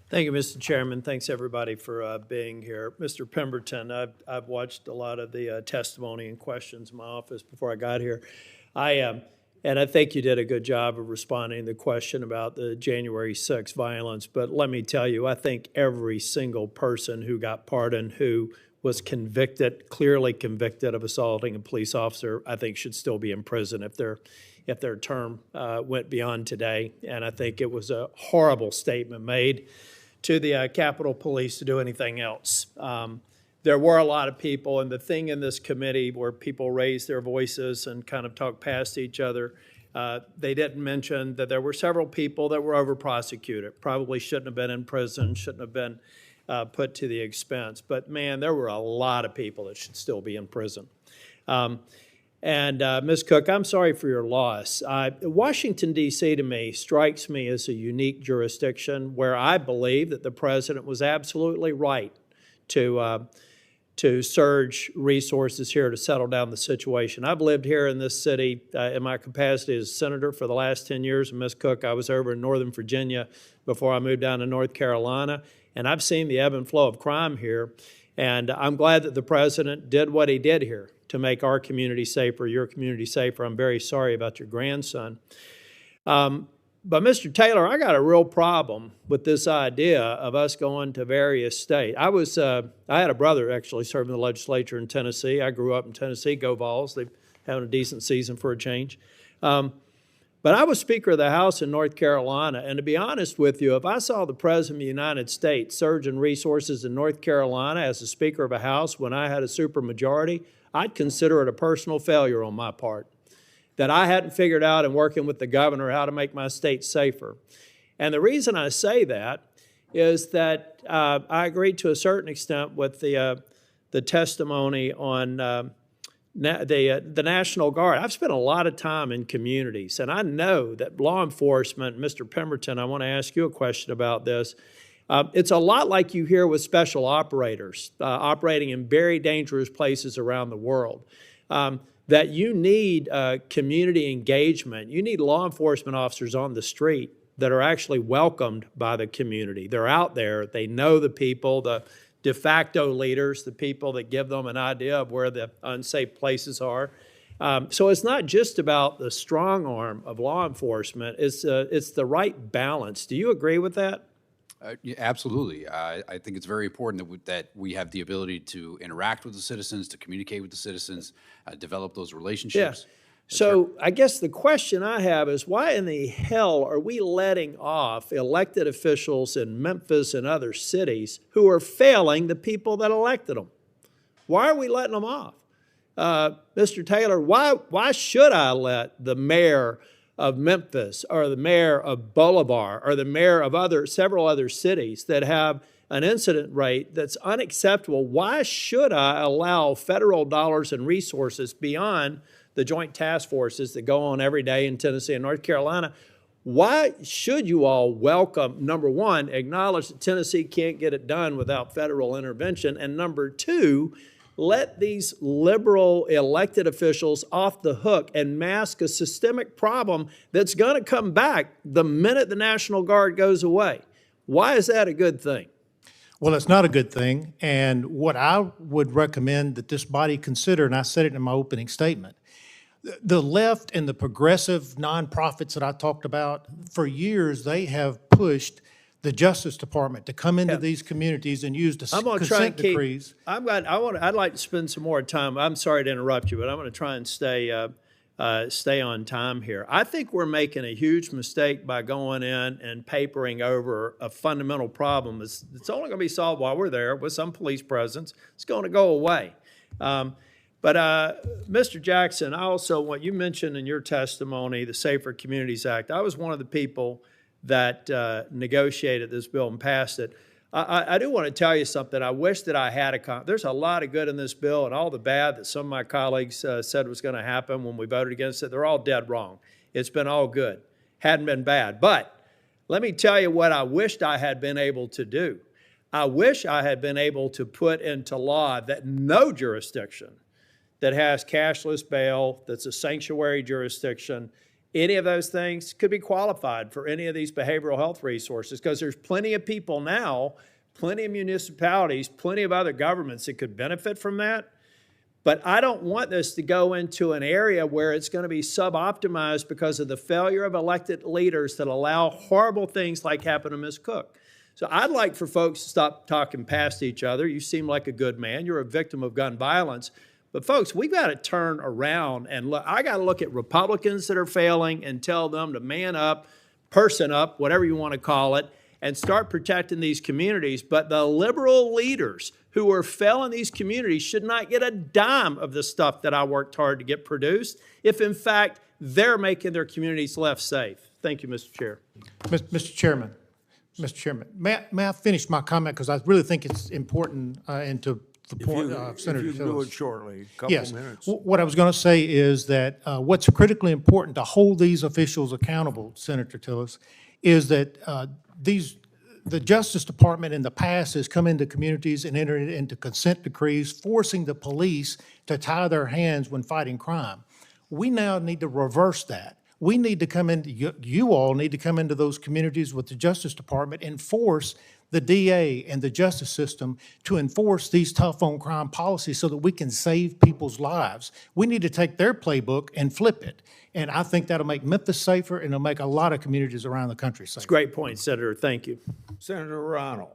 Thank you, Mr. Chairman. Thanks, everybody, for being here. Mr. Pemberton, I've watched a lot of the testimony and questions in my office before I got here. And I think you did a good job of responding to the question about the January 6th violence. But let me tell you, I think every single person who got pardoned, who was convicted, clearly convicted of assaulting a police officer, I think should still be in prison if their term went beyond today. And I think it was a horrible statement made to the Capitol Police to do anything else. There were a lot of people, and the thing in this committee where people raised their voices and kind of talked past each other, they didn't mention that there were several people that were over-prosecuted, probably shouldn't have been in prison, shouldn't have been put to the expense. But man, there were a lot of people that should still be in prison. And Ms. Cook, I'm sorry for your loss. Washington, D.C. to me strikes me as a unique jurisdiction where I believe that the president was absolutely right to surge resources here to settle down the situation. I've lived here in this city in my capacity as senator for the last 10 years. And Ms. Cook, I was over in Northern Virginia before I moved down to North Carolina. And I've seen the ebb and flow of crime here. And I'm glad that the president did what he did here to make our community safer, your community safer. I'm very sorry about your grandson. But Mr. Taylor, I got a real problem with this idea of us going to various states. I had a brother actually serving the legislature in Tennessee. I grew up in Tennessee. Go Vols. They're having a decent season for a change. But I was Speaker of the House in North Carolina, and to be honest with you, if I saw the President of the United States surging resources in North Carolina as a Speaker of a House when I had a supermajority, I'd consider it a personal failure on my part, that I hadn't figured out in working with the governor how to make my state safer. And the reason I say that is that I agreed to a certain extent with the testimony on the National Guard. I've spent a lot of time in communities, and I know that law enforcement, Mr. Pemberton, I want to ask you a question about this. It's a lot like you hear with special operators operating in very dangerous places around the world, that you need community engagement. You need law enforcement officers on the street that are actually welcomed by the community. They're out there. They know the people, the de facto leaders, the people that give them an idea of where the unsafe places are. So it's not just about the strong arm of law enforcement. It's the right balance. Do you agree with that? Yeah, absolutely. I think it's very important that we have the ability to interact with the citizens, to communicate with the citizens, develop those relationships. Yeah. So I guess the question I have is, why in the hell are we letting off elected officials in Memphis and other cities who are failing the people that elected them? Why are we letting them off? Mr. Taylor, why should I let the mayor of Memphis or the mayor of Bolivar or the mayor of several other cities that have an incident rate that's unacceptable, why should I allow federal dollars and resources beyond the joint task forces that go on every day in Tennessee and North Carolina? Why should you all welcome, number one, acknowledge that Tennessee can't get it done without federal intervention, and number two, let these liberal elected officials off the hook and mask a systemic problem that's going to come back the minute the National Guard goes away? Why is that a good thing? Well, it's not a good thing. And what I would recommend that this body consider, and I said it in my opening statement, the left and the progressive nonprofits that I talked about, for years, they have pushed the Justice Department to come into these communities and use the consent decrees. I'd like to spend some more time. I'm sorry to interrupt you, but I'm going to try and stay on time here. I think we're making a huge mistake by going in and papering over a fundamental problem. It's only going to be solved while we're there with some police presence. It's going to go away. But Mr. Jackson, I also want you mentioned in your testimony the Safer Communities Act. I was one of the people that negotiated this bill and passed it. I do want to tell you something. I wish that I had there's a lot of good in this bill, and all the bad that some of my colleagues said was going to happen when we voted against it, they're all dead wrong. It's been all good. Hadn't been bad. But let me tell you what I wished I had been able to do. I wish I had been able to put into law that no jurisdiction that has cashless bail, that's a sanctuary jurisdiction, any of those things could be qualified for any of these behavioral health resources, because there's plenty of people now, plenty of municipalities, plenty of other governments that could benefit from that. But I don't want this to go into an area where it's going to be sub-optimized because of the failure of elected leaders that allow horrible things like happened to Ms. Cook. So I'd like for folks to stop talking past each other. You seem like a good man. You're a victim of gun violence. But folks, we've got to turn around and look. I got to look at Republicans that are failing and tell them to man up, person up, whatever you want to call it, and start protecting these communities. But the liberal leaders who are failing these communities should not get a dime of the stuff that I worked hard to get produced, if in fact they're making their communities less safe. Thank you, Mr. Chair. Mr. Chairman, may I finish my comment, because I really think it's important and to the point of Senator If you can do Tillis. it shortly, a couple Yes. minutes. What I was going to say is that what's critically important to hold these officials accountable, Senator Tillis, is that the Justice Department in the past has come into communities and entered into consent decrees forcing the police to tie their hands when fighting crime. We now need to reverse that. We need to come into, you all need to come into those communities with the Justice Department and force the DA and the justice system to enforce these tough on crime policies so that we can save people's lives. We need to take their playbook and flip it. And I think that'll make Memphis safer, and it'll make a lot of communities around the country safer. Great point, Senator. Thank you. Senator Ronald.